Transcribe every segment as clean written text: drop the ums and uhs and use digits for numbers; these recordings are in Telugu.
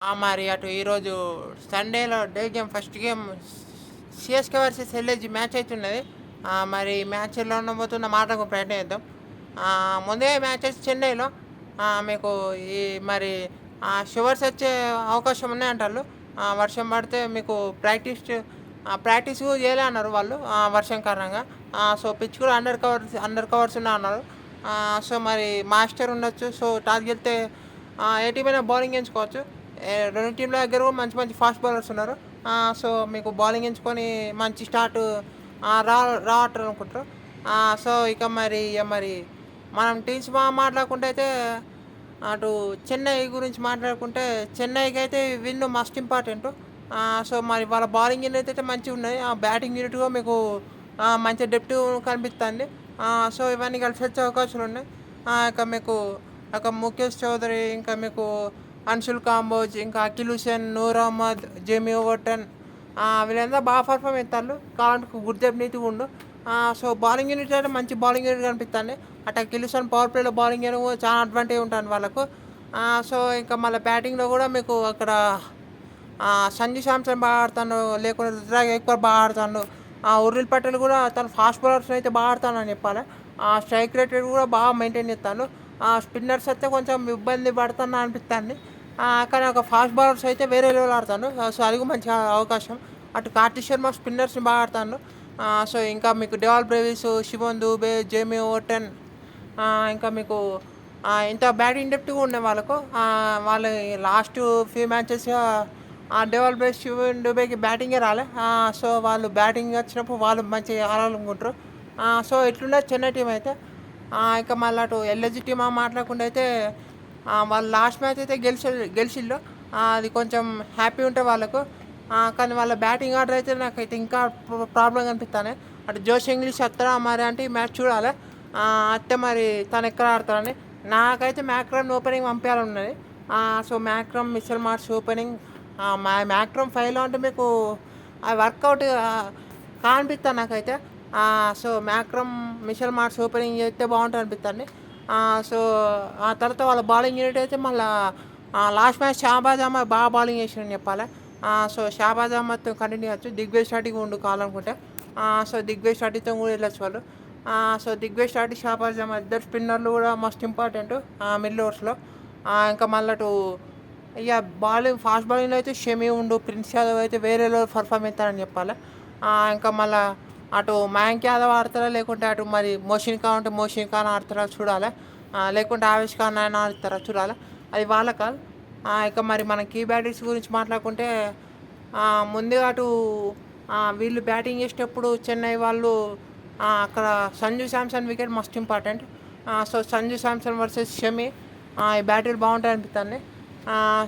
మరి అటు ఈరోజు సండేలో day game first game CSK versus LSG match అయితున్నది. మరి మ్యాచ్ ఎలా ఉండబోతుందో మాట్లాడుకో ప్రయత్నం చేద్దాం. ముందే మ్యాచ్ వచ్చి చెన్నైలో మీకు ఈ మరి షవర్స్ వచ్చే అవకాశం ఉన్నాయంటారు. వర్షం పడితే మీకు ప్రాక్టీస్ కూడా చేయలే అన్నారు వాళ్ళు వర్షం కారణంగా. సో పిచ్ కూడా అండర్ కవర్స్ ఉన్నా అన్నారు. సో మరి మాస్టర్ ఉండొచ్చు. సో టాస్ గెలితే ఏ టీం అయినా బౌలింగ్ ఎంచుకోవచ్చు. రెండు టీంల దగ్గర కూడా మంచి మంచి ఫాస్ట్ బౌలర్స్ ఉన్నారు. సో మీకు బౌలింగ్ ఎంచుకొని మంచి స్టార్ట్ రా రావట్లేదు అనుకుంటారు. సో ఇక మరి మనం టీమ్స్ మాట్లాడుకుంటే అయితే అటు చెన్నై గురించి మాట్లాడుకుంటే చెన్నైకి అయితే విన్ మస్ట్ ఇంపార్టెంట్. సో మరి వాళ్ళ బౌలింగ్ యూనిట్ అయితే మంచిగా ఉన్నది. బ్యాటింగ్ యూనిట్ కూడా మీకు మంచి డెప్త్ కనిపిస్తుంది. సో ఇవన్నీ కలిసి వచ్చే అవకాశాలు ఉన్నాయి. ఇక మీకు ముఖేష్ చౌదరి, ఇంకా మీకు అన్షుల్ కాంబోజ్, ఇంకా అఖిల్ హుసేన్, నూర్ అహ్మద్, జేమీ ఓవర్టన్, వీళ్ళందరూ బాగా పర్ఫామ్ చేస్తారు. కావాలంటే గుర్దెప్ నీతి ఉండు. సో బౌలింగ్ యూనిట్ అయితే మంచి బౌలింగ్ యూనిట్ కనిపిస్తుంది. అటు అఖిల్ హుసేన్ పవర్ ప్లేలో బౌలింగ్ యూనిట్ చాలా అడ్వాంటేజ్ ఉంటుంది వాళ్ళకు. సో ఇంకా మళ్ళీ బ్యాటింగ్లో కూడా మీకు అక్కడ సంజు శాంసన్ బాగా ఆడుతాడు, లేకుంటే రుతురాజ్ ఎక్కువ బాగా ఆడుతాడు. ఉర్రిల్ పటేల్ కూడా తను ఫాస్ట్ బౌలర్స్ అయితే బాగా ఆడుతానని చెప్పాలి. స్ట్రైక్ రేటెడ్ కూడా బాగా మెయింటైన్ చేస్తాను. స్పిన్నర్స్ అయితే కొంచెం ఇబ్బంది పడుతున్నా అనిపిస్తుంది. కానీ ఒక ఫాస్ట్ బౌలర్స్ అయితే వేరే లెవెల్ ఆడతాను. సో అది కూడా మంచి అవకాశం. అటు కార్తిక్ శర్మ స్పిన్నర్స్ని బాగా ఆడతాను. సో ఇంకా మీకు Dewald Brevis, Shivam Dube, Jamie Overton, ఇంకా మీకు ఇంత బ్యాటింగ్ డెప్త్గా ఉన్నాయి వాళ్ళకు. వాళ్ళు last few matches Dewald Brevis, Shivam దూబేకి బ్యాటింగే రాలే. సో వాళ్ళు బ్యాటింగ్ వచ్చినప్పుడు వాళ్ళు మంచిగా ఆడాలనుకుంటారు. సో ఇట్లున్నది చెన్నై టీం అయితే. ఇక మళ్ళీ అటు ఎల్ఎస్జీ టీమ్ మాట్లాడకుండా అయితే వాళ్ళు లాస్ట్ మ్యాచ్ అయితే గెలిచిళ్ళు. అది కొంచెం హ్యాపీ ఉంటే వాళ్ళకు. కానీ వాళ్ళ బ్యాటింగ్ ఆర్డర్ అయితే నాకైతే ఇంకా ప్రాబ్లం కనిపిస్తానే. అటు జోష్ ఇంగ్లీష్ వస్తారా మరి అంటే ఈ మ్యాచ్ చూడాలి. అయితే మరి తను ఎక్కడ ఆడతారని. నాకైతే మ్యాక్రమ్ ఓపెనింగ్ పంపించాలన్నది. So Markram, Mitchell Marsh opening. Markram 5లో అంటే మీకు అది వర్కౌట్ కానిపిస్తాను నాకైతే. So Markram, Mitchell Marsh opening చేస్తే బాగుంటుంది అనిపిస్తుంది. సో ఆ తర్వాత వాళ్ళ బౌలింగ్ యూనిట్ అయితే మళ్ళీ లాస్ట్ మ్యాచ్ షాబాజ్ అహ్మద్ బాగా బౌలింగ్ చేసిండని చెప్పాలి. సో షాబాజ్ అహ్మద్తో కంటిన్యూ అవ్వచ్చు. దిగ్విజయ్ స్టార్టింగ్ ఉండు కావాలనుకుంటే. సో దిగ్విజయ్ స్టార్టింగ్తో కూడా వెళ్ళొచ్చు వాళ్ళు. సో దిగ్విజయ్ స్టార్టింగ్, షాబాజ్ అహ్మద్ ఇద్దరు స్పిన్నర్లు కూడా మస్ట్ ఇంపార్టెంట్ మిడిల్ ఓవర్స్లో. ఇంకా మళ్ళీ ఇక ఫాస్ట్ బౌలింగ్లో అయితే షమి ఉండు, ప్రిన్స్ యాదవ్ అయితే వేరే లెవెల్ పర్ఫామ్ అవుతారని చెప్పాలి. ఇంకా మళ్ళీ అటు మయాంక్ యాదవ్ ఆడతారా, లేకుంటే అటు మరి మోషిన్ ఖాన్ అంటే మోషిన్ ఖాన్ ఆడతారా చూడాలి. లేకుంటే ఆవేష్ ఖాన్ ఆయన ఆడతారా చూడాలి. అది వాళ్ళ కాదు. ఇక మరి మన కీ బ్యాటర్స్ గురించి మాట్లాడుకుంటే ముందుగా అటు వీళ్ళు బ్యాటింగ్ చేసేటప్పుడు చెన్నై వాళ్ళు అక్కడ Sanju Samson wicket must important. So Sanju Samson versus Shami ఈ బ్యాటింగ్ బాగుంటాయి అనిపిస్తుంది.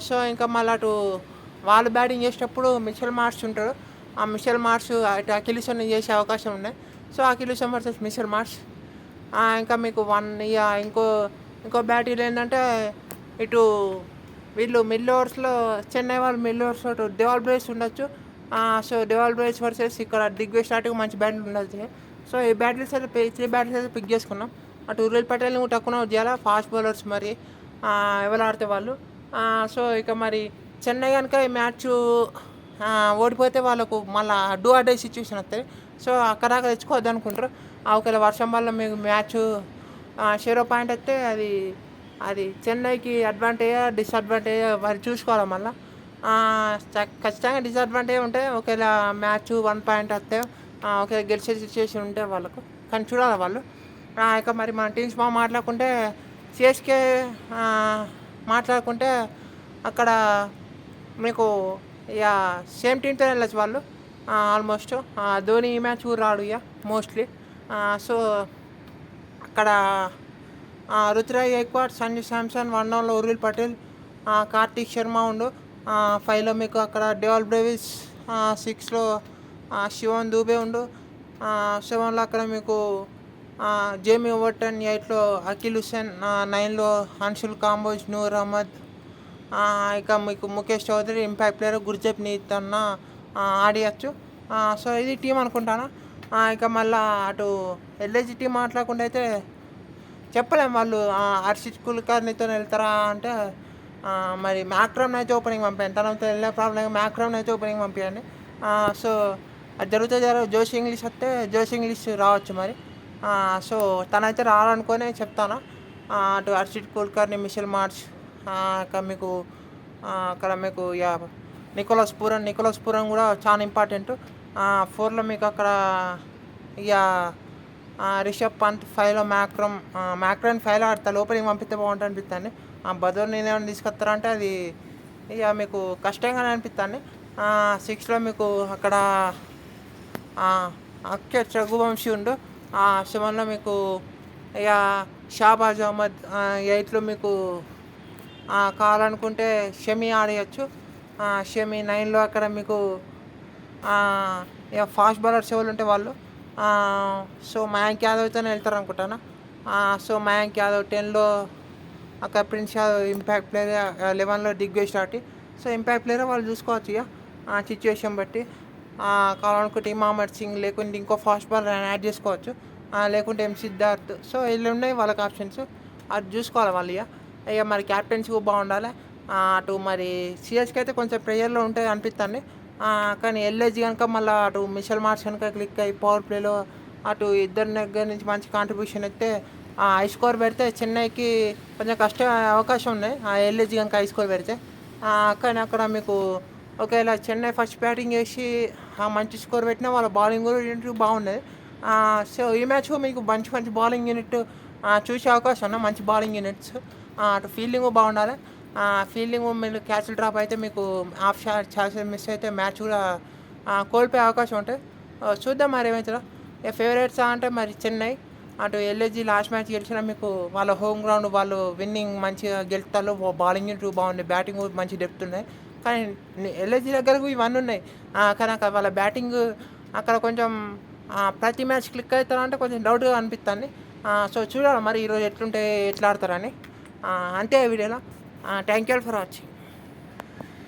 సో ఇంకా మళ్ళీ అటు వాళ్ళు బ్యాటింగ్ చేసేటప్పుడు మిచెల్ మార్ష్ ఉంటాడు. మిచెల్ మార్ష్ అటు అఖిల్ హుసేన్ చేసే అవకాశం ఉన్నాయి. So Akeal Hosein versus Mitchell Marsh. ఇంకా మీకు ఇంకో బ్యాటింగ్ ఏంటంటే ఇటు వీళ్ళు మిడిల్ ఓవర్స్లో చెన్నై వాళ్ళు మిడిల్ ఓవర్స్లో అటు డెవాల్ బ్రేవిస్ ఉండొచ్చు. సో డెవాల్ బ్రేవిస్ వర్సెస్ ఇక్కడ దిగ్విజయ్ స్టార్టింగ్ మంచి బ్యాటింగ్ ఉండొచ్చు. సో ఈ బ్యాటిల్స్ అయితే 3 బ్యాటిల్స్ అయితే పిక్ చేసుకున్నాం. అటు ఉర్రిల్ పటేల్ని కూడా తక్కువ చేయాలి. ఫాస్ట్ బౌలర్స్ మరి ఎవరు ఆడితే వాళ్ళు. సో ఇక మరి చెన్నై కనుక ఈ మ్యాచ్ ఓడిపోతే వాళ్ళకు మళ్ళీ డూ ఆర్ డై సిచ్యువేషన్ వస్తుంది. సో అక్కడ దాకా తెచ్చుకోవద్దు అనుకుంటారు. ఒకవేళ వర్షం వల్ల మీకు మ్యాచ్ 0 పాయింట్ వస్తే అది చెన్నైకి అడ్వాంటేజా డిసడ్వాంటేజా మరి చూసుకోవాలి. మళ్ళీ ఖచ్చితంగా డిసడ్వాంటేజ్ ఉంటే ఒకవేళ మ్యాచ్ 1 పాయింట్ వస్తే ఒకవేళ గెలిచే సిచ్యువేషన్ ఉంటే వాళ్ళకు. కానీ చూడాలి వాళ్ళు. ఇక మరి మన టీమ్స్ మాట్లాడుకుంటే సిఎస్కే మాట్లాడుకుంటే అక్కడ మీకు ఇక సేమ్ టీంతో వెళ్ళచ్చు వాళ్ళు ఆల్మోస్ట్. ధోని ఈ మ్యాచ్ కూడా రాడు ఇక మోస్ట్లీ. సో అక్కడ రుతురాజ్ గైక్వాడ్, సంజు శాంసన్, 1 ఉర్రిల్ పటేల్, కార్తిక్ శర్మ ఉండు. 5లో మీకు అక్కడ డెవాల్ బ్రేవిస్, 6లో శివన్ దూబే ఉండు. 7లో అక్కడ మీకు జేమీ ఓవర్టన్, 8లో అఖిల్ హుసేన్, 9లో అన్షుల్ కాంబోజ్, నూర్ అహ్మద్. ఇక మీకు Mukesh Choudhary impact player, Gurjapneet అన్న ఆడియచ్చు. సో ఇది టీం అనుకుంటాను. ఇక మళ్ళీ అటు ఎల్ఐజీ టీం మాట్లాడకుండా అయితే చెప్పలేము వాళ్ళు హర్షిత్ కుల్కర్నితో వెళ్తారా అంటే మరి మ్యాక్రమ్‌ని అయితే ఓపెనింగ్ పంపియండి. తనతో వెళ్ళే ప్రాబ్లమ్ మ్యాక్రమ్‌ని అయితే ఓపెనింగ్ పంపియండి. సో అది జరుగుతే జోష్ ఇంగ్లీష్ వస్తే జోష్ ఇంగ్లీష్ రావచ్చు మరి. సో తనైతే రారనుకునే చెప్తాను. అటు హర్షిత్ కుల్కర్ని, మిషెల్ మార్ష్, అక్కడ మీకు అక్కడ మీకు నికోలస్ పూరన్ కూడా చాలా ఇంపార్టెంట్. 4లో మీకు అక్కడ ఇక రిషబ్ పంత్, 5లో మ్యాక్రమ్ 5లో ఆడతారు. ఓపెనింగ్ పంపిస్తే బాగుంటుంది అనిపిస్తుంది. బదర్ని ఏమైనా తీసుకొస్తారా అంటే అది ఇక మీకు కష్టంగానే అనిపిస్తుంది. 6లో మీకు అక్కడ అక్షర్ రఘువంశీ ఉండు. 7లో మీకు ఇక షాబాజ్ అహ్మద్. 8లో మీకు కావాలనుకుంటే షమి ఆడేయచ్చు. షమి 9లో అక్కడ మీకు ఇక ఫాస్ట్ బౌలర్స్ ఎవరు ఉంటే వాళ్ళు. సో మయాంక్ యాదవ్తోనే వెళ్తారు అనుకుంటాను. సో మయాంక్ యాదవ్ 10లో అక్కడ ప్రిన్స్ యాదవ్ ఇంపాక్ట్ ప్లేయర్. 11లో దిగ్విజయ్ స్టార్ట్. సో ఇంపాక్ట్ ప్లేయర్ వాళ్ళు చూసుకోవచ్చు ఇక సిచ్యువేషన్ బట్టి. కావాలనుకుంటే ఇమామర్ సింగ్ లేకుంటే ఇంకో ఫాస్ట్ బౌలర్ యాడ్ చేసుకోవచ్చు. లేకుంటే సిద్ధార్థ్. సో వీళ్ళు ఉన్నాయి వాళ్ళకి ఆప్షన్స్. అది చూసుకోవాలి వాళ్ళు ఇక మరి క్యాప్టెన్సీ బాగుండాలి. అటు మరి సిఎస్కి అయితే కొంచెం ప్రెషర్లో ఉంటుంది అనిపిస్తుంది. కానీ ఎల్ఎస్జి కనుక మళ్ళీ అటు మిషెల్ మార్ష్ కనుక క్లిక్ అయ్యి పవర్ ప్లేలో అటు ఇద్దరి దగ్గర నుంచి మంచి కాంట్రిబ్యూషన్ అయితే హై స్కోర్ పెడితే చెన్నైకి కొంచెం కష్టం అవకాశం ఉన్నాయి. ఎల్ఎస్జి కనుక హై స్కోర్ పెడితే. కానీ అక్కడ మీకు ఒకవేళ చెన్నై ఫస్ట్ బ్యాటింగ్ చేసి మంచి స్కోర్ పెట్టినా వాళ్ళ బౌలింగ్ కూడా బాగున్నది. సో ఈ మ్యాచ్ మీకు మంచి బౌలింగ్ యూనిట్ చూసే అవకాశం ఉన్నాయి. మంచి బౌలింగ్ యూనిట్స్. అటు ఫీల్డింగ్ బాగుండాలి. ఫీల్డింగ్ మీరు క్యాచ్లు డ్రాప్ అయితే మీకు హాఫ్ షాట్ ఛాన్సెస్ మిస్ అయితే మ్యాచ్ కూడా కోల్పోయే అవకాశం ఉంటుంది. చూద్దాం మరి ఏమవుతుందో. ఫేవరెట్స్ అంటే మరి చెన్నై. అటు ఎల్ఎస్జి లాస్ట్ మ్యాచ్ గెలిచినా మీకు వాళ్ళ హోమ్ గ్రౌండ్ వాళ్ళు విన్నింగ్ మంచిగా గెలుస్తారు. బౌలింగ్ యూనిట్ బాగుంది, బ్యాటింగ్ కూడా మంచి డెప్త్ ఉన్నాయి. కానీ ఎల్ఎస్జి దగ్గరకు ఇవన్నీ ఉన్నాయి. కానీ అక్కడ వాళ్ళ బ్యాటింగ్ అక్కడ కొంచెం ప్రతి మ్యాచ్ క్లిక్ అవుతారంటే కొంచెం డౌట్గా అనిపిస్తుంది. సో చూడాలి మరి ఈరోజు ఎట్లా ఆడతారని. అంతే వీడియోలో. Thank you for watching.